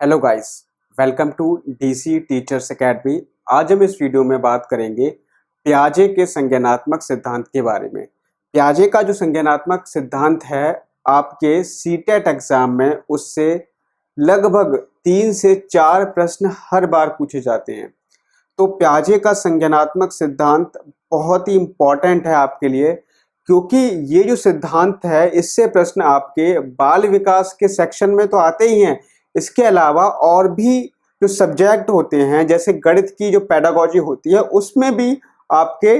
Hello guys, welcome to DC teachers academy. आज हम इस वीडियो में बात करेंगे पियाजे के संज्ञानात्मक सिद्धांत के बारे में। पियाजे का जो संज्ञानात्मक सिद्धांत है, आपके सीटेट एग्जाम में उससे लगभग 3 से 4 प्रश्न हर बार पूछे जाते हैं। तो पियाजे का संज्ञानात्मक सिद्धांत बहुत ही इम्पॉर्टेंट है आपके लिए, क्योंकि ये जो सिद्धांत है इससे प्रश्न आपके बाल विकास के सेक्शन में तो आते ही हैं, इसके अलावा और भी जो सब्जेक्ट होते हैं जैसे गणित की जो पेडागोजी होती है उसमें भी आपके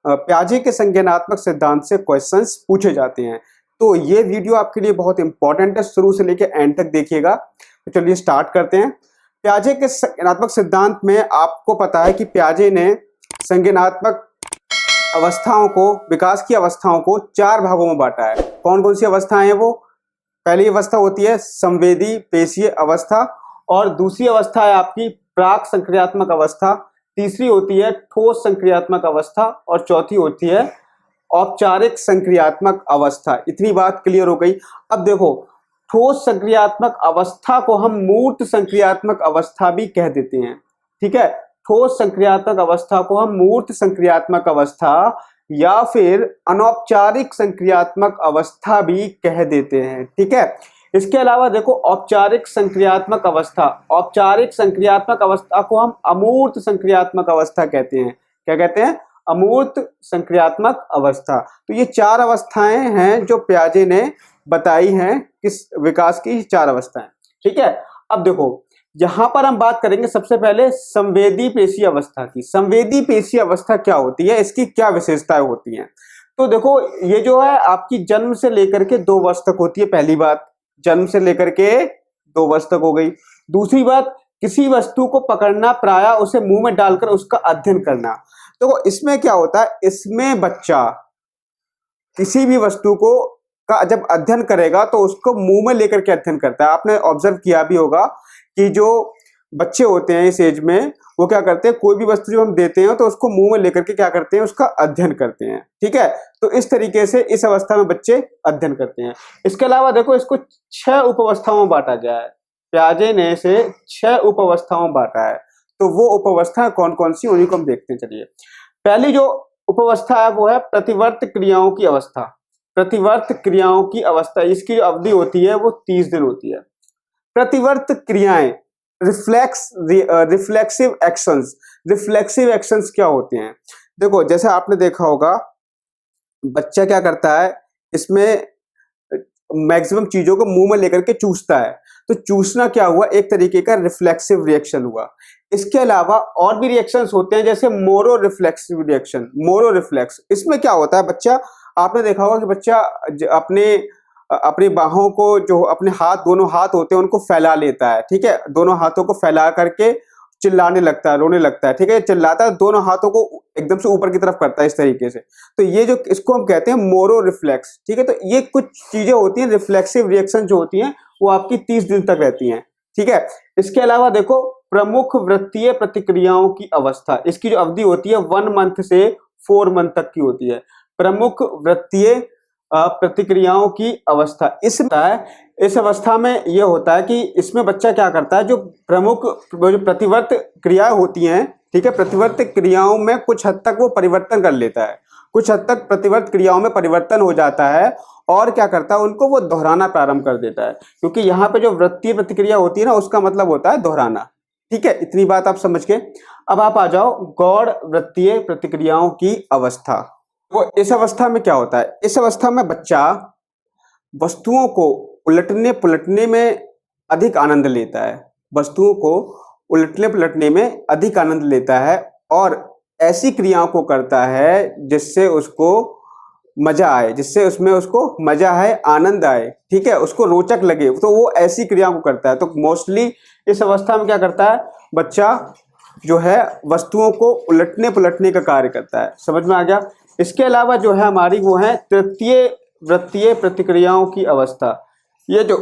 पियाजे के संज्ञानात्मक सिद्धांत से क्वेश्चंस पूछे जाते हैं। तो ये वीडियो आपके लिए बहुत इंपॉर्टेंट है, शुरू से लेकर एंड तक देखिएगा। तो चलिए स्टार्ट करते हैं। पियाजे के संज्ञानात्मक सिद्धांत में आपको पता है कि पियाजे ने संज्ञानात्मक अवस्थाओं को, विकास की अवस्थाओं को 4 भागों में बांटा है। कौन कौन सी अवस्थाएं हैं वो? पहली अवस्था होती है संवेदी पेशीय अवस्था, और दूसरी अवस्था है आपकी प्राक संक्रियात्मक अवस्था, तीसरी होती है ठोस संक्रियात्मक अवस्था, और चौथी होती है औपचारिक संक्रियात्मक अवस्था। इतनी बात क्लियर हो गई। अब देखो, ठोस संक्रियात्मक अवस्था को हम मूर्त संक्रियात्मक अवस्था भी कह देते हैं। ठीक है, ठोस संक्रियात्मक अवस्था को हम मूर्त संक्रियात्मक अवस्था या फिर अनौपचारिक संक्रियात्मक अवस्था भी कह देते हैं। ठीक है, इसके अलावा देखो औपचारिक संक्रियात्मक अवस्था, औपचारिक संक्रियात्मक अवस्था को हम अमूर्त संक्रियात्मक अवस्था कहते हैं। क्या कहते हैं? अमूर्त संक्रियात्मक अवस्था। तो ये 4 अवस्थाएं हैं जो पियाजे ने बताई हैं, किस विकास की 4 अवस्थाएं। ठीक है, अब देखो यहां पर हम बात करेंगे सबसे पहले संवेदी पेशीय अवस्था की। संवेदी पेशीय अवस्था क्या होती है, इसकी क्या विशेषताएं होती हैं? तो देखो, ये जो है आपकी जन्म से लेकर के 2 वर्ष तक होती है। पहली बात, जन्म से लेकर के 2 वर्ष तक हो गई। दूसरी बात, किसी वस्तु को पकड़ना, प्रायः उसे मुंह में डालकर उसका अध्ययन करना। तो इसमें क्या होता है, इसमें बच्चा किसी भी वस्तु को का जब अध्ययन करेगा तो उसको मुंह में लेकर के अध्ययन करता है। आपने ऑब्जर्व किया भी होगा कि जो बच्चे होते हैं इस एज में, वो क्या करते हैं, कोई भी वस्तु जो हम देते हैं तो उसको मुंह में लेकर के क्या करते हैं, उसका अध्ययन करते हैं। ठीक है, तो इस तरीके से इस अवस्था में बच्चे अध्ययन करते हैं। इसके अलावा देखो, इसको 6 उपअवस्थाओं में बांटा गया है। पियाजे ने इसे 6 उपअवस्थाओं में बांटा है। तो वो उपअवस्थाएं कौन कौन सी, उन्हीं को हम देखते हैं। चलिए, पहली जो उपअवस्था है वो है प्रतिवर्त क्रियाओं की अवस्था। प्रतिवर्त क्रियाओं की अवस्था, इसकी जो अवधि होती है वो 30 दिन होती है। प्रतिवर्त क्रियाएं, रिफ्लेक्सिव एक्शंस। रिफ्लेक्सिव एक्शंस क्या होते हैं? देखो, जैसे आपने देखा होगा बच्चा क्या करता है, इसमें मैक्सिमम चीजों को मुंह में लेकर के चूसता है। तो चूसना क्या हुआ, एक तरीके का रिफ्लेक्सिव रिएक्शन हुआ। इसके अलावा और भी रिएक्शंस होते हैं, जैसे मोरो रिफ्लेक्सिव रिएक्शन, मोरो रिफ्लेक्स। इसमें क्या होता है, बच्चा, आपने देखा होगा कि बच्चा अपने बाहों को, जो अपने हाथ, दोनों हाथ होते हैं उनको फैला लेता है। ठीक है, दोनों हाथों को फैला करके चिल्लाने लगता है, रोने लगता है। ठीक है, चिल्लाता है, दोनों हाथों को एकदम से ऊपर की तरफ करता है इस तरीके से। तो ये जो, इसको हम कहते हैं मोरो रिफ्लेक्स। ठीक है, तो ये कुछ चीजें होती हैं, रिफ्लेक्सिव रिएक्शन जो होती हैं वो आपकी 30 दिन तक रहती हैं। ठीक है, इसके अलावा देखो प्रमुख वृत्तीय प्रतिक्रियाओं की अवस्था, इसकी जो अवधि होती है 1 मंथ से 4 मंथ तक की होती है। प्रमुख वृत्तीय प्रतिक्रियाओं की अवस्था, इस अवस्था में यह होता है कि इसमें बच्चा क्या करता है, जो प्रमुख जो प्रतिवर्त क्रियाएं होती हैं, ठीक है, प्रतिवर्त क्रियाओं में कुछ हद तक वो परिवर्तन कर लेता है, कुछ हद तक प्रतिवर्त क्रियाओं में परिवर्तन हो जाता है, और क्या करता है, उनको वो दोहराना प्रारंभ कर देता है। क्योंकि यहाँ पे जो वृत्तीय प्रतिक्रिया होती है ना, उसका मतलब होता है दोहराना। ठीक है, इतनी बात आप समझ के अब आप आ जाओ गौड़ वृत्तीय प्रतिक्रियाओं की अवस्था। वो इस अवस्था में क्या होता है, इस अवस्था में बच्चा वस्तुओं को उलटने पलटने में अधिक आनंद लेता है, वस्तुओं को उलटने पलटने में अधिक आनंद लेता है, और ऐसी क्रियाओं को करता है जिससे उसको मजा आए, जिससे उसमें उसको मजा है, आनंद आए। ठीक है, उसको रोचक लगे, तो वो ऐसी क्रियाओं को करता है। तो मोस्टली इस अवस्था में क्या करता है, बच्चा जो है वस्तुओं को उलटने पलटने का कार्य करता है। समझ में आ गया? इसके अलावा जो है हमारी वो है तृतीय वृत्तीय प्रतिक्रियाओं की अवस्था। ये जो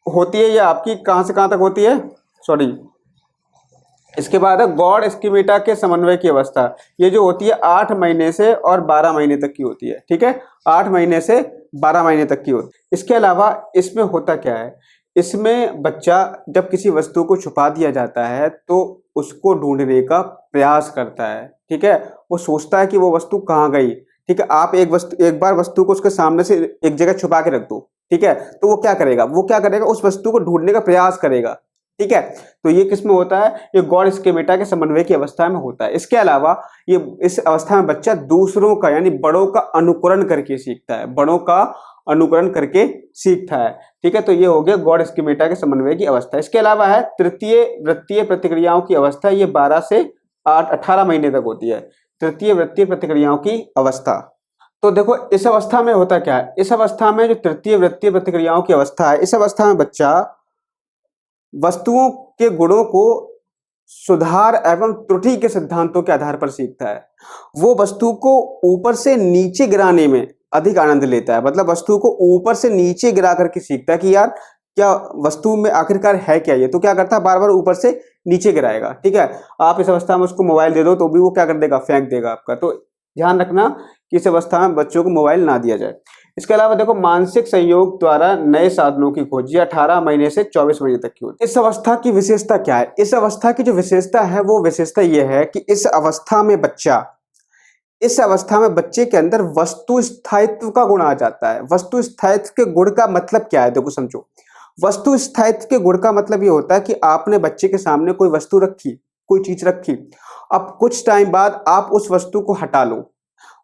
होती है ये आपकी कहाँ से कहाँ तक होती है, इसके बाद है गौड़ स्कीमेटा के समन्वय की अवस्था। ये जो होती है 8 महीने से और 12 महीने तक की होती है। ठीक है, 8 महीने से 12 महीने तक की होती है। इसके अलावा इसमें होता क्या है इसमें बच्चा जब किसी वस्तु को छुपा दिया जाता है तो उसको ढूंढने का प्रयास करता है। ठीक है, वो सोचता है कि वो वस्तु कहाँ गई। ठीक है, आप एक बार वस्तु को उसके सामने से एक जगह छुपा के रख दो, ठीक है, तो वो क्या करेगा, उस वस्तु को ढूंढने का प्रयास करेगा। ठीक है, तो ये किसमें होता है, ये गॉड स्कीमेटा के समन्वय की अवस्था में होता है। इसके अलावा ये इस अवस्था में बच्चा दूसरों का यानी बड़ों का अनुकरण करके सीखता है, बड़ों का अनुकरण करके सीखता है। ठीक है, तो ये हो गया गॉड स्कीमेटा के समन्वय की अवस्था। इसके अलावा है तृतीय वृत्तीय प्रतिक्रियाओं की अवस्था, ये 12 से 18 महीने तक होती है, तृतीय वृत्तीय प्रतिक्रियाओं की अवस्था। तो देखो इस अवस्था में होता क्या है, इस अवस्था में जो तृतीय वृत्तीय प्रतिक्रियाओं की अवस्था है, इस अवस्था में बच्चा वस्तुओं के गुणों को सुधार एवं त्रुटि के सिद्धांतों के आधार पर सीखता है। वो वस्तु को ऊपर से नीचे गिराने में अधिक आनंद लेता है, मतलब वस्तु को ऊपर से नीचे गिरा करके सीखता है कि यार क्या वस्तु में आखिरकार है क्या, ये तो क्या करता है बार बार ऊपर से नीचे गिराएगा। ठीक है, आप इस अवस्था में उसको मोबाइल दे दो तो भी वो क्या कर देगा, फेंक देगा आपका। तो ध्यान रखना कि इस अवस्था में बच्चों को मोबाइल ना दिया जाए। इसके अलावा देखो मानसिक संयोग द्वारा नए साधनों की खोज, ये 18 महीने से 24 महीने तक की होती है। इस अवस्था की विशेषता क्या है, इस अवस्था की जो विशेषता है वो विशेषता ये है कि इस अवस्था में बच्चे के अंदर वस्तु स्थायित्व का गुण आ जाता है। वस्तु स्थायित्व के गुण का मतलब क्या है, देखो समझो। वस्तु स्थायित्व के गुण का मतलब ये होता है कि आपने बच्चे के सामने कोई वस्तु रखी, कोई चीज रखी, अब कुछ टाइम बाद आप उस वस्तु को हटा लो।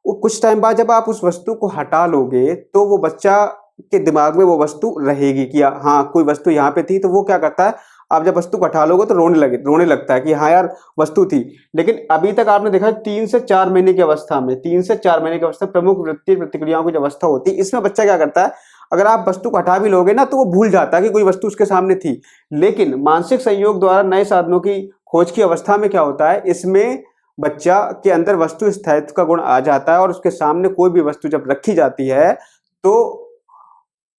कुछ टाइम बाद जब आप उस वस्तु को हटा लोगे तो वो बच्चा के दिमाग में वो वस्तु रहेगी कि हाँ कोई वस्तु यहाँ पे थी। तो वो क्या करता है, आप जब वस्तु को हटा लोगे तो रोने लगता है कि हाँ यार वस्तु थी। लेकिन अभी तक आपने देखा 3 से 4 महीने की अवस्था में, 3 से 4 महीने की अवस्था प्रमुख वृत्तीय प्रतिक्रियाओं की जो अवस्था होती है, इसमें बच्चा क्या करता है, अगर आप वस्तु को हटा भी लोगे ना तो वो भूल जाता है कि कोई वस्तु उसके सामने थी। लेकिन मानसिक संयोग द्वारा नए साधनों की खोज की अवस्था में क्या होता है, इसमें बच्चा के अंदर वस्तु स्थायित्व का गुण आ जाता है और उसके सामने कोई भी वस्तु जब रखी जाती है तो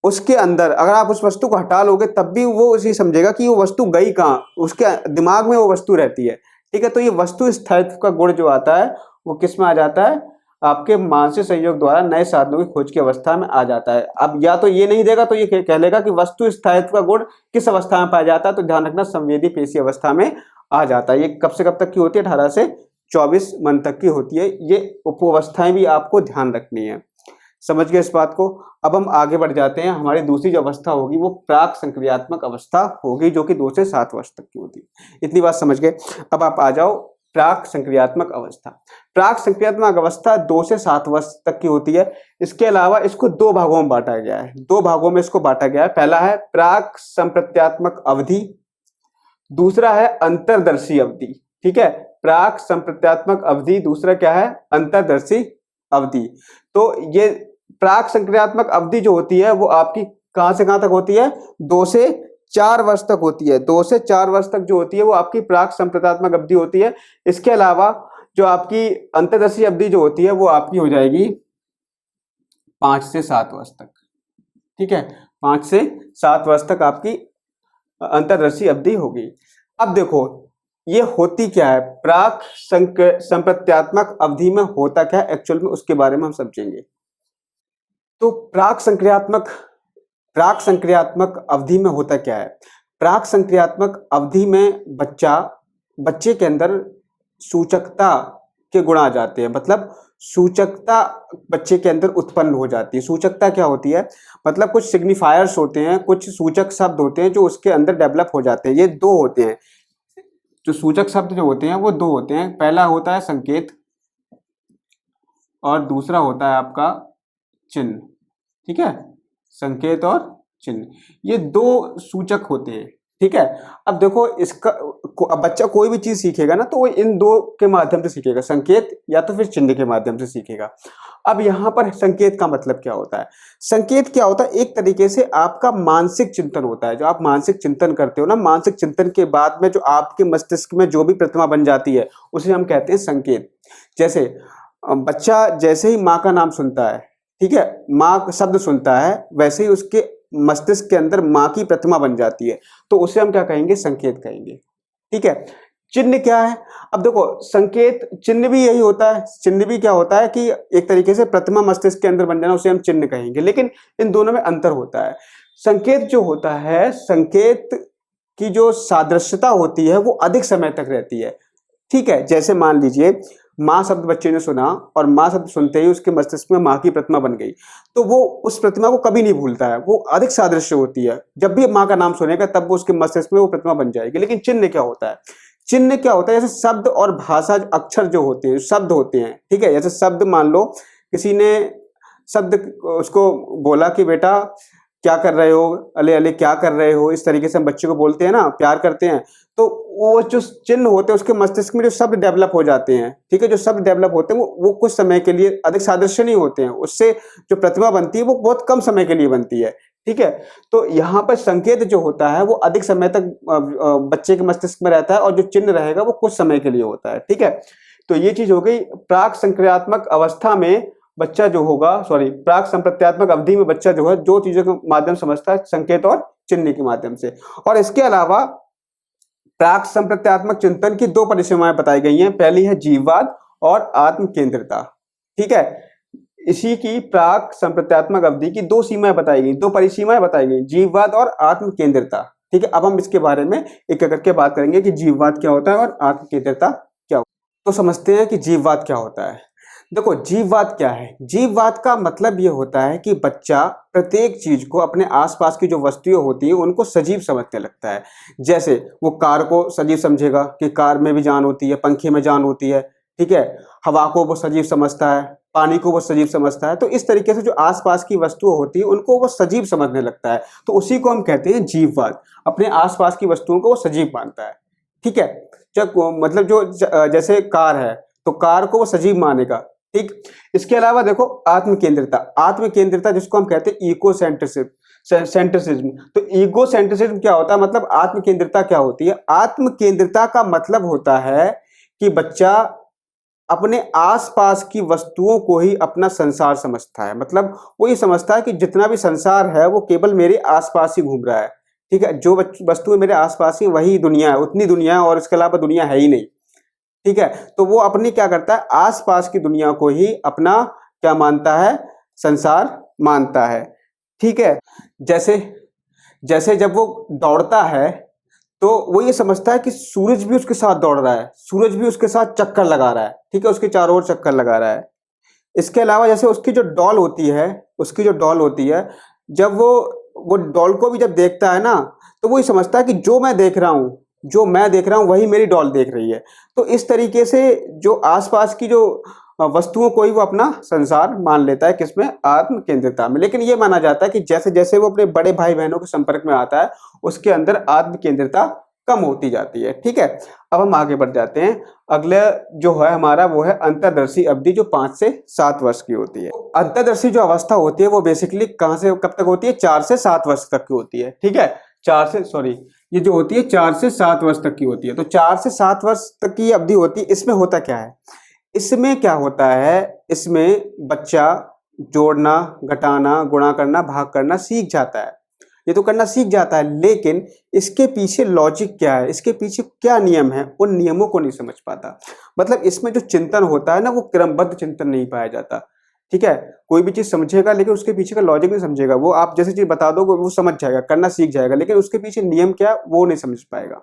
उसके अंदर अगर आप उस वस्तु को हटा लोगे तब भी वो उसे समझेगा कि वो वस्तु गई कहाँ, उसके दिमाग में वो वस्तु रहती है। ठीक है, तो ये वस्तु स्थायित्व का गुण जो आता है वो किस में आ जाता है, आपके मानसिक संयोग द्वारा नए साधनों की खोज की अवस्था में आ जाता है। अब या तो ये नहीं देगा तो ये कह लेगा कि वस्तु स्थायित्व का गुण किस अवस्था में पाया जाता है, तो ध्यान रखना संवेदी पेशी अवस्था में आ जाता है। ये कब से कब तक की होती है, 18 से 24 मंथ तक की होती है। ये उपावस्थाएं भी आपको ध्यान रखनी है। समझ गए इस बात को। अब हम आगे बढ़ जाते हैं, हमारी दूसरी जो अवस्था होगी वो प्राक संक्रियात्मक अवस्था होगी जो कि 2 से 7 वर्ष तक की होती है। इतनी बात समझ गए। अब आप आ जाओ प्राक संक्रियात्मक अवस्था। प्राक संक्रियात्मक अवस्था 2 से 7 वर्ष तक की होती है। इसके अलावा इसको 2 भागों में बांटा गया है, 2 भागों में इसको बांटा गया है। पहला है प्राक संप्रत्यात्मक अवधि, दूसरा है अंतरदर्शी अवधि। ठीक है, प्राक संप्रत्यात्मक अवधि, दूसरा क्या है, अंतरदर्शी अवधि। तो ये प्राक संक्रियात्मक अवधि जो होती है वो आपकी कहां से कहां तक होती है, 2 से 4 वर्ष तक होती है। 2 से 4 वर्ष तक जो होती है वो आपकी प्राक संप्रत्यात्मक अवधि होती है। इसके अलावा जो आपकी अंतरदर्शी अवधि जो होती है वो आपकी हो जाएगी 5 से 7 वर्ष तक। ठीक है, 5 से 7 वर्ष तक आपकी अंतरदर्शी अवधि होगी। अब देखो ये होती क्या है, प्राक संप्रत्यात्मक अवधि में होता क्या है एक्चुअल में, उसके बारे में हम समझेंगे। तो प्राक संक्रियात्मक अवधि में होता क्या है, प्राक संक्रियात्मक अवधि में बच्चे के अंदर सूचकता के गुण आ जाते हैं। मतलब सूचकता बच्चे के अंदर उत्पन्न हो जाती है। सूचकता क्या होती है, मतलब कुछ सिग्निफायर्स होते हैं, कुछ सूचक शब्द होते हैं जो उसके अंदर डेवलप हो जाते हैं। ये 2 होते हैं, जो सूचक शब्द जो होते हैं वो 2 होते हैं। पहला होता है संकेत और दूसरा होता है आपका चिन्ह। ठीक है, संकेत और चिन्ह, ये 2 सूचक होते हैं। ठीक है, अब देखो इसका अब बच्चा कोई भी चीज सीखेगा ना तो वो इन 2 के माध्यम से सीखेगा, संकेत या तो फिर चिन्ह के माध्यम से सीखेगा। अब यहाँ पर संकेत का मतलब क्या होता है, संकेत क्या होता है, एक तरीके से आपका मानसिक चिंतन होता है। जो आप मानसिक चिंतन करते हो ना, मानसिक चिंतन के बाद में जो आपके मस्तिष्क में जो भी प्रतिमा बन जाती है उसे हम कहते हैं संकेत। जैसे बच्चा जैसे ही माँ का नाम सुनता है, ठीक है, माँ शब्द सुनता है, वैसे ही उसके मस्तिष्क के अंदर माँ की प्रतिमा बन जाती है, तो उसे हम क्या कहेंगे, संकेत कहेंगे। ठीक है, चिन्ह क्या है, अब देखो संकेत चिन्ह भी यही होता है। चिन्ह भी क्या होता है कि एक तरीके से प्रतिमा मस्तिष्क के अंदर बन जाना, उसे हम चिन्ह कहेंगे। लेकिन इन दोनों में अंतर होता है। संकेत जो होता है, संकेत की जो सादृश्यता होती है वो अधिक समय तक रहती है। ठीक है, जैसे मान लीजिए माँ शब्द बच्चे ने सुना और माँ शब्द सुनते ही उसके मस्तिष्क में माँ की प्रतिमा बन गई, तो वो उस प्रतिमा को कभी नहीं भूलता है, वो अधिक सादृश्य होती है। जब भी माँ का नाम सुनेगा तब वो उसके मस्तिष्क में वो प्रतिमा बन जाएगी। लेकिन चिन्ह क्या होता है? चिन्ह क्या होता है? जैसे शब्द और भाषा, अक्षर जो होते हैं, शब्द होते हैं, ठीक है। जैसे शब्द, मान लो किसी ने शब्द उसको बोला कि बेटा क्या कर रहे हो, अले अले क्या कर रहे हो, इस तरीके से हम बच्चे को बोलते हैं ना, प्यार करते हैं, तो वो जो चिन्ह होते हैं उसके मस्तिष्क में जो शब्द डेवलप हो जाते हैं, ठीक है, जो शब्द डेवलप होते हैं वो कुछ समय के लिए, अधिक सादृश्य नहीं होते हैं, उससे जो प्रतिमा बनती है वो बहुत कम समय के लिए बनती है। ठीक है, तो यहाँ पर संकेत जो होता है वो अधिक समय तक बच्चे के मस्तिष्क में रहता है और जो चिन्ह रहेगा वो कुछ समय के लिए होता है। ठीक है, तो ये चीज हो गई। प्राक संक्रियात्मक अवस्था में बच्चा जो होगा, सॉरी, प्राक संप्रत्यात्मक अवधि में बच्चा जो है जो चीजों के माध्यम समझता है, संकेत और चिन्ह के माध्यम से। और इसके अलावा प्राक संप्रत्यात्मक चिंतन की दो परिसीमाएं बताई गई हैं। पहली है जीववाद और आत्म केंद्रिता। ठीक है, इसी की प्राक संप्रत्यात्मक अवधि की दो सीमाएं बताई गई, दो परिसीमाएं बताई गई, जीववाद और आत्म केंद्रिता। ठीक है, अब हम इसके बारे में एक एक करके बात करेंगे कि जीववाद क्या होता है और आत्म केंद्रिता क्या होता है। तो समझते हैं कि जीववाद क्या होता है। देखो, जीववाद क्या है? जीववाद का मतलब ये होता है कि बच्चा प्रत्येक चीज को, अपने आसपास की जो वस्तुएं होती हैं उनको सजीव समझने लगता है। जैसे वो कार को सजीव समझेगा कि कार में भी जान होती है, पंखे में जान होती है। ठीक है, हवा को वो सजीव समझता है, पानी को वो सजीव समझता है। तो इस तरीके से जो आसपास की वस्तुएं होती है उनको वो सजीव समझने लगता है, तो उसी को हम कहते हैं जीववाद। अपने आसपास की वस्तुओं को वो सजीव मानता है। ठीक है, जब मतलब जो जैसे कार है तो कार को वो सजीव मानेगा। ठीक, इसके अलावा देखो आत्म केंद्रिता। आत्म केंद्रिता जिसको हम कहते हैं इको सेंट्रिसिज्म। तो ईगो सेंट्रिसिज्म क्या होता है, मतलब आत्म केंद्रिता क्या होती है? आत्म केंद्रिता का मतलब होता है कि बच्चा अपने आसपास की वस्तुओं को ही अपना संसार समझता है। मतलब वो ये समझता है कि जितना भी संसार है वो केवल मेरे आसपास ही घूम रहा है। ठीक है, जो वस्तुएं मेरे आसपास ही, वही दुनिया है, उतनी दुनिया है, और इसके अलावा दुनिया है ही नहीं। ठीक है, तो वो अपनी क्या करता है, आसपास की दुनिया को ही अपना क्या मानता है, संसार मानता है। ठीक है, जैसे जैसे जब वो दौड़ता है तो वो ये समझता है कि सूरज भी उसके साथ दौड़ रहा है, सूरज भी उसके साथ चक्कर लगा रहा है। ठीक है, उसके चारों ओर चक्कर लगा रहा है। इसके अलावा जैसे उसकी जो डॉल होती है, जब वो डॉल को भी जब देखता है ना, तो वो ये समझता है कि जो मैं देख रहा हूँ वही मेरी डॉल देख रही है। तो इस तरीके से जो आसपास की जो वस्तुओं को ही वो अपना संसार मान लेता है, किसमें? आत्म केंद्रिता में। लेकिन ये माना जाता है कि जैसे जैसे वो अपने बड़े भाई बहनों के संपर्क में आता है उसके अंदर आत्म केंद्रिता कम होती जाती है। ठीक है, अब हम आगे बढ़ जाते हैं। अगले जो है हमारा वो है अंतर्दर्शी अवधि, जो 5 से 7 वर्ष की होती है। अंतर्दर्शी जो अवस्था होती है वो बेसिकली कहां से कब तक होती है? 4 से 7 वर्ष तक की होती है। ठीक है, ये जो होती है 4 से 7 वर्ष तक की होती है। तो 4 से 7 वर्ष तक की अवधि होती है। इसमें होता क्या है? इसमें क्या होता है, इसमें बच्चा जोड़ना, घटाना, गुणा करना, भाग करना सीख जाता है। ये तो करना सीख जाता है, लेकिन इसके पीछे लॉजिक क्या है, इसके पीछे क्या नियम है, उन नियमों को नहीं समझ पाता। मतलब इसमें जो चिंतन होता है ना, वो क्रमबद्ध चिंतन नहीं पाया जाता। ठीक है, कोई भी चीज समझेगा लेकिन उसके पीछे का लॉजिक नहीं समझेगा। वो आप जैसी चीज बता दो वो समझ जाएगा, करना सीख जाएगा, लेकिन उसके पीछे नियम क्या वो नहीं समझ पाएगा।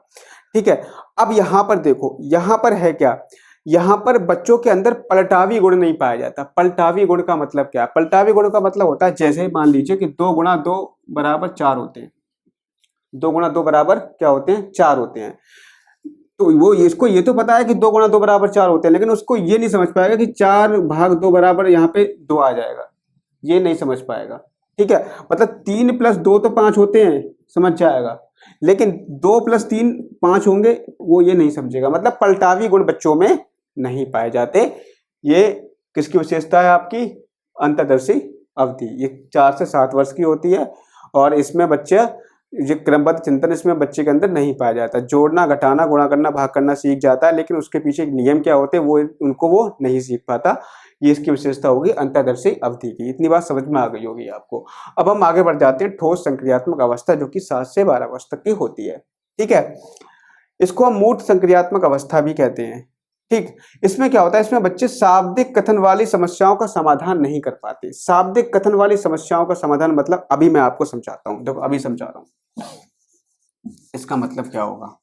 ठीक है, अब यहाँ पर देखो, यहाँ पर है क्या, यहाँ पर बच्चों के अंदर पलटावी गुण नहीं पाया जाता। पलटावी गुण का मतलब क्या? पलटावी गुण का मतलब होता है, जैसे मान लीजिए कि 2 गुणा 2 बराबर 4 होते हैं। 2 गुणा 2 बराबर क्या होते हैं? 4 होते हैं। तो वो इसको ये तो पता है कि 2 गुणा 2 बराबर 4 होते हैं, लेकिन उसको ये नहीं समझ पाएगा कि 4 भाग 2 बराबर यहाँ पे 2 आ जाएगा, ये नहीं समझ पाएगा। ठीक है, मतलब 3 प्लस 2 तो 5 होते हैं, समझ जाएगा, लेकिन 2 प्लस 3 5 होंगे, वो ये नहीं समझेगा। मतलब पलटावी गुण बच्चों में नहीं पाए जाते। ये किसकी विशेषता है? आपकी अंतर्दर्शी अवधि। ये 4 से 7 वर्ष की होती है और इसमें बच्चे ये क्रमबद्ध चिंतन इसमें बच्चे के अंदर नहीं पाया जाता। जोड़ना, घटाना, गुणा करना, भाग करना सीख जाता है, लेकिन उसके पीछे नियम क्या होते हैं वो उनको वो नहीं सीख पाता। ये इसकी विशेषता होगी अंतर्दर्शी अवधि की। इतनी बात समझ में आ गई होगी आपको। अब हम आगे बढ़ जाते हैं ठोस संक्रियात्मक अवस्था, जो कि 7 से 12 वर्ष तक की होती है। ठीक है, इसको हम मूर्त संक्रियात्मक अवस्था भी कहते हैं। ठीक। इसमें क्या होता है, इसमें बच्चे शाब्दिक कथन वाली समस्याओं का समाधान नहीं कर पाते। शाब्दिक कथन वाली समस्याओं का समाधान मतलब अभी मैं आपको समझाता हूं, देखो अभी समझा रहा हूं इसका मतलब क्या होगा।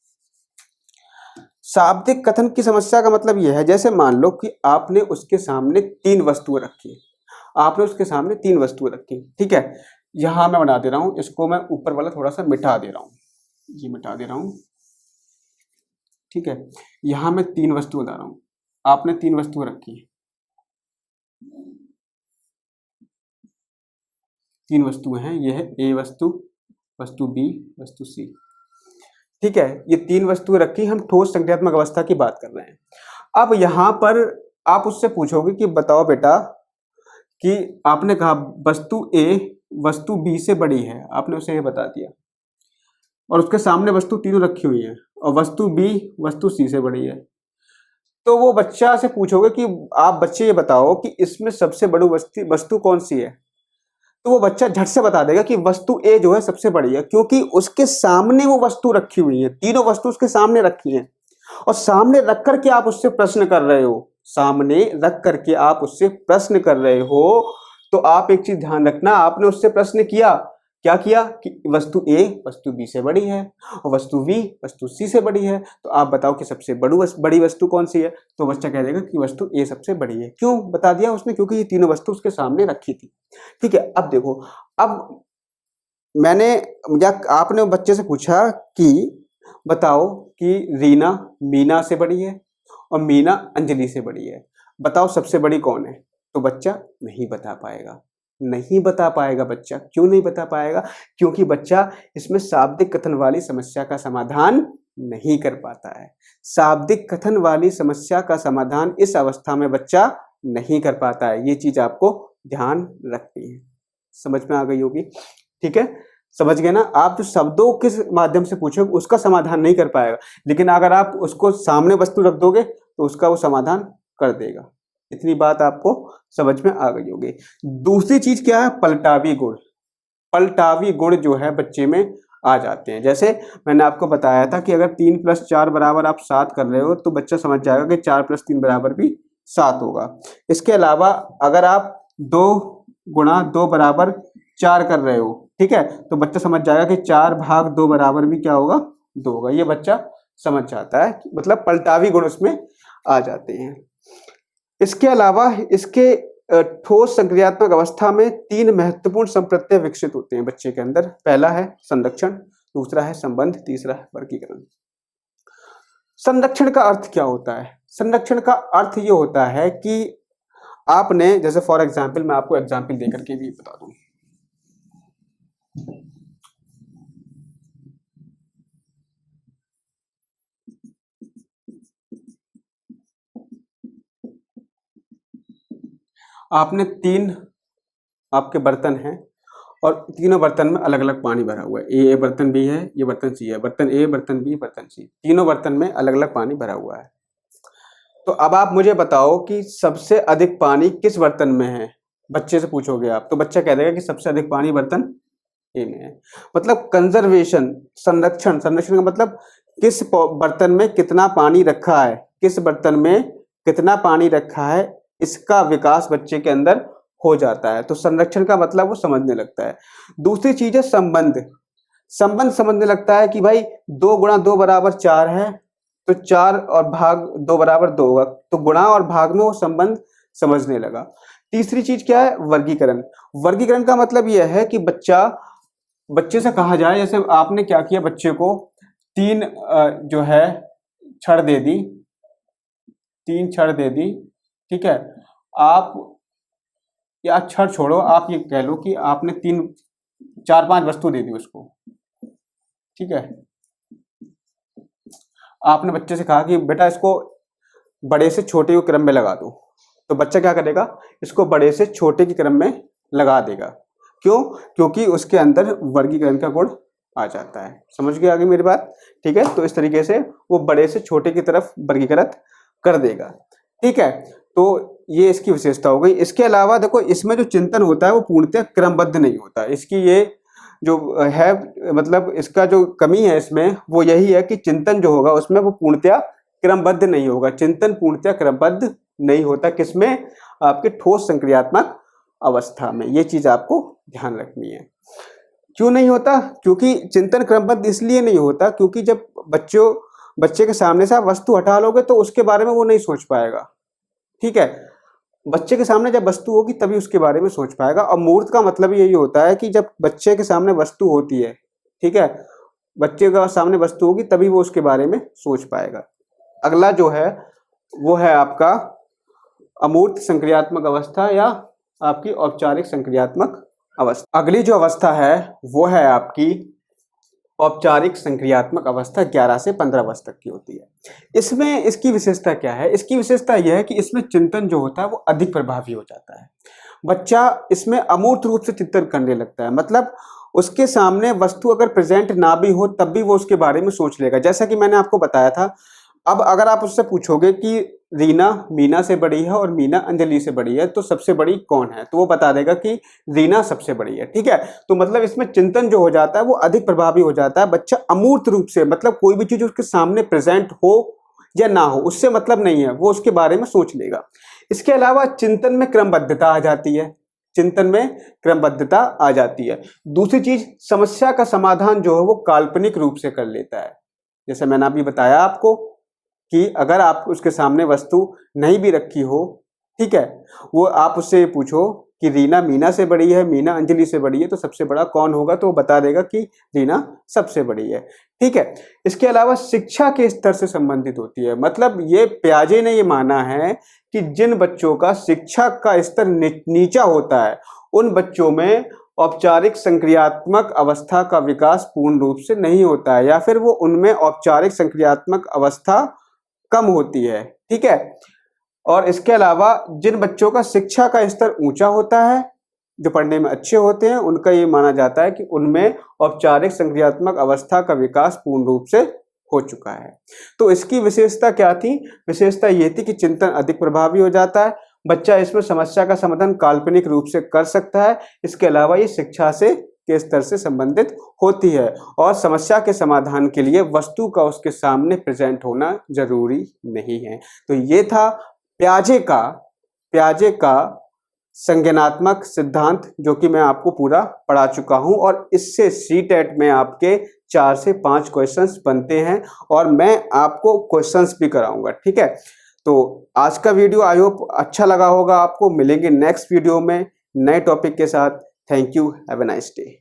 शाब्दिक कथन की समस्या का मतलब यह है, जैसे मान लो कि आपने उसके सामने 3 वस्तुएं रखी, आपने उसके सामने 3 वस्तुएं रखी, ठीक है। यहां मैं बना दे रहा हूं, इसको मैं ऊपर वाला थोड़ा सा मिटा दे रहा हूं, ये मिटा दे रहा हूं, ठीक है। यहां मैं 3 वस्तुएं बता रहा हूं, आपने 3 वस्तुएं रखी, 3 वस्तुएं हैं, यह है ए वस्तु, वस्तु बी, वस्तु सी, ठीक है। ये 3 वस्तुएं रखी, हम ठोस संख्यात्मक अवस्था की बात कर रहे हैं। अब यहां पर आप उससे पूछोगे कि बताओ बेटा, कि आपने कहा वस्तु ए वस्तु बी से बड़ी है, आपने उसे ये बता दिया, और उसके सामने वस्तु तीनों रखी हुई है, और वस्तु बी वस्तु सी से बड़ी है। तो वो बच्चा से पूछोगे कि आप बच्चे ये बताओ कि इसमें सबसे बड़ी वस्तु कौन सी है, तो वो बच्चा झट से बता देगा कि वस्तु ए जो है सबसे बड़ी है, क्योंकि उसके सामने वो वस्तु रखी हुई है, तीनों वस्तु उसके सामने रखी हैं, और सामने रख करके आप उससे प्रश्न कर रहे हो, सामने रख करके आप उससे प्रश्न कर रहे हो। तो आप एक चीज ध्यान रखना, आपने उससे प्रश्न किया, क्या किया कि वस्तु ए वस्तु बी से बड़ी है और वस्तु बी वस्तु सी से बड़ी है, तो आप बताओ कि सबसे बड़ी वस्तु कौन सी है। तो बच्चा कह देगा कि वस्तु ए सबसे बड़ी है। क्यों बता दिया उसने? क्योंकि ये तीनों वस्तु उसके सामने रखी थी, ठीक है। अब देखो, अब मैंने आपने बच्चे से पूछा कि बताओ कि रीना मीना से बड़ी है और मीना अंजलि से बड़ी है, बताओ सबसे बड़ी कौन है। तो बच्चा नहीं बता पाएगा, नहीं बता पाएगा बच्चा। क्यों नहीं बता पाएगा? क्योंकि बच्चा इसमें शाब्दिक कथन वाली समस्या का समाधान नहीं कर पाता है। शाब्दिक कथन वाली समस्या का समाधान इस अवस्था में बच्चा नहीं कर पाता है। ये चीज आपको ध्यान रखनी है। समझ में आ गई होगी, ठीक है। समझ गए ना? आप जो शब्दों के माध्यम से पूछोगे उसका समाधान नहीं कर पाएगा, लेकिन अगर आप उसको सामने वस्तु रख दोगे तो उसका वो समाधान कर देगा। इतनी बात आपको समझ में आ गई होगी। दूसरी चीज क्या है? पलटावी गुण। पलटावी गुण जो है बच्चे में आ जाते हैं। जैसे मैंने आपको बताया था कि अगर 3 + 4 बराबर आप 7 कर रहे हो तो बच्चा समझ जाएगा कि 4 + 3 बराबर भी 7 होगा। इसके अलावा अगर आप 2 × 2 बराबर 4 कर रहे हो, ठीक है, तो बच्चा समझ जाएगा कि 4/2 बराबर भी क्या होगा? 2 होगा। ये बच्चा समझ जाता है, मतलब पलटावी गुण उसमें आ जाते हैं। इसके अलावा इसके ठोस संक्रियात्मक अवस्था में 3 महत्वपूर्ण संप्रत्यय विकसित होते हैं बच्चे के अंदर। पहला है संरक्षण, दूसरा है संबंध, तीसरा है वर्गीकरण। संरक्षण का अर्थ क्या होता है? संरक्षण का अर्थ ये होता है कि आपने, जैसे फॉर एग्जाम्पल, मैं आपको एग्जाम्पल देकर के भी बता दूं। आपने 3 आपके बर्तन हैं और तीनों बर्तन में अलग अलग पानी भरा हुआ है। ये बर्तन बी है, ये बर्तन सी है, बर्तन ए, बर्तन बी, बर्तन सी, तीनों बर्तन में अलग अलग पानी भरा हुआ है। तो अब आप मुझे बताओ कि सबसे अधिक पानी किस बर्तन में है? बच्चे से पूछोगे आप तो बच्चा कह देगा कि सबसे अधिक पानी बर्तन ए में है। मतलब कंजर्वेशन, संरक्षण, संरक्षण का मतलब किस बर्तन में कितना पानी रखा है, किस बर्तन में कितना पानी रखा है, इसका विकास बच्चे के अंदर हो जाता है। तो संरक्षण का मतलब वो समझने लगता है। दूसरी चीज है संबंध। संबंध समझने लगता है कि भाई 2 × 2 बराबर 4 है, तो 4 और भाग 2 बराबर 2 होगा। तो गुणा और भाग में वो संबंध समझने लगा। तीसरी चीज क्या है? वर्गीकरण। वर्गीकरण का मतलब यह है कि बच्चे से कहा जाए, जैसे आपने क्या किया, बच्चे को 3 जो है छड़ दे दी, 3 छड़ दे दी, ठीक है। आप या छड़ छोड़ो, आप ये कह लो कि आपने 4-5 वस्तु दे दी उसको, ठीक है। आपने बच्चे से कहा कि बेटा इसको बड़े से छोटे के क्रम में लगा दो, तो बच्चा क्या करेगा? इसको बड़े से छोटे के क्रम में लगा देगा। क्यों? क्योंकि उसके अंदर वर्गीकरण का गुण आ जाता है। समझ गए आगे मेरी बात? ठीक है। तो इस तरीके से वो बड़े से छोटे की तरफ वर्गीकृत कर देगा, ठीक है। तो ये इसकी विशेषता हो गई। इसके अलावा देखो, इसमें जो चिंतन होता है वो पूर्णतः क्रमबद्ध नहीं होता। इसकी ये जो है, मतलब इसका जो कमी है इसमें वो यही है कि चिंतन जो होगा उसमें वो पूर्णतः क्रमबद्ध नहीं होगा, चिंतन पूर्णतः क्रमबद्ध नहीं होता। किसमें? आपके ठोस संक्रियात्मक अवस्था में। ये चीज आपको ध्यान रखनी है। क्यों नहीं होता? क्योंकि चिंतन क्रमबद्ध इसलिए नहीं होता क्योंकि जब बच्चे के सामने से आप वस्तु हटा लोगे तो उसके बारे में वो नहीं सोच पाएगा। ठीक है, बच्चे के सामने जब वस्तु होगी तभी उसके बारे में सोच पाएगा। और मूर्त का मतलब यही होता है कि जब बच्चे के सामने वस्तु होती है, ठीक है, बच्चे के सामने वस्तु होगी तभी वो उसके बारे में सोच पाएगा। अगला जो है वो है आपका अमूर्त संक्रियात्मक अवस्था या आपकी औपचारिक संक्रियात्मक अवस्था। अगली जो अवस्था है वो है आपकी औपचारिक संक्रियात्मक अवस्था। 11 से 15 वर्ष तक की होती है। इसमें इसकी विशेषता क्या है? इसकी विशेषता यह है कि इसमें चिंतन जो होता है वो अधिक प्रभावी हो जाता है। बच्चा इसमें अमूर्त रूप से चिंतन करने लगता है, मतलब उसके सामने वस्तु अगर प्रेजेंट ना भी हो तब भी वो उसके बारे में सोच लेगा। जैसा कि मैंने आपको बताया था, अब अगर आप उससे पूछोगे कि रीना मीना से बड़ी है और मीना अंजलि से बड़ी है तो सबसे बड़ी कौन है, तो वो बता देगा कि रीना सबसे बड़ी है। ठीक है, तो मतलब इसमें चिंतन जो हो जाता है वो अधिक प्रभावी हो जाता है। बच्चा अमूर्त रूप से, मतलब कोई भी चीज उसके सामने प्रेजेंट हो या ना हो उससे मतलब नहीं है, वो उसके बारे में सोच लेगा। इसके अलावा चिंतन में क्रमबद्धता आ जाती है, चिंतन में क्रमबद्धता आ जाती है। दूसरी चीज, समस्या का समाधान जो है वो काल्पनिक रूप से कर लेता है। जैसे मैंने अभी बताया आपको कि अगर आप उसके सामने वस्तु नहीं भी रखी हो, ठीक है, वो आप उससे पूछो कि रीना मीना से बड़ी है, मीना अंजलि से बड़ी है, तो सबसे बड़ा कौन होगा, तो वो बता देगा कि रीना सबसे बड़ी है। ठीक है, इसके अलावा शिक्षा के स्तर से संबंधित होती है। मतलब ये पियाजे ने ये माना है कि जिन बच्चों का शिक्षा का स्तर नीचा होता है उन बच्चों में औपचारिक संक्रियात्मक अवस्था का विकास पूर्ण रूप से नहीं होता है, या फिर वो उनमें औपचारिक संक्रियात्मक अवस्था कम होती है। ठीक है, और इसके अलावा जिन बच्चों का शिक्षा का स्तर ऊंचा होता है, जो पढ़ने में अच्छे होते हैं, उनका ये माना जाता है कि उनमें औपचारिक संक्रियात्मक अवस्था का विकास पूर्ण रूप से हो चुका है। तो इसकी विशेषता क्या थी? विशेषता ये थी कि चिंतन अधिक प्रभावी हो जाता है, बच्चा इसमें समस्या का समाधान काल्पनिक रूप से कर सकता है। इसके अलावा ये शिक्षा से के स्तर से संबंधित होती है और समस्या के समाधान के लिए वस्तु का उसके सामने प्रेजेंट होना जरूरी नहीं है। तो ये था पियाजे का संज्ञानात्मक सिद्धांत, जो कि मैं आपको पूरा पढ़ा चुका हूं और इससे सीटेट में आपके 4 से 5 क्वेश्चंस बनते हैं और मैं आपको क्वेश्चंस भी कराऊंगा। ठीक है, तो आज का वीडियो आई होप अच्छा लगा होगा आपको। मिलेंगे नेक्स्ट वीडियो में नए टॉपिक के साथ। Thank you, have a nice day.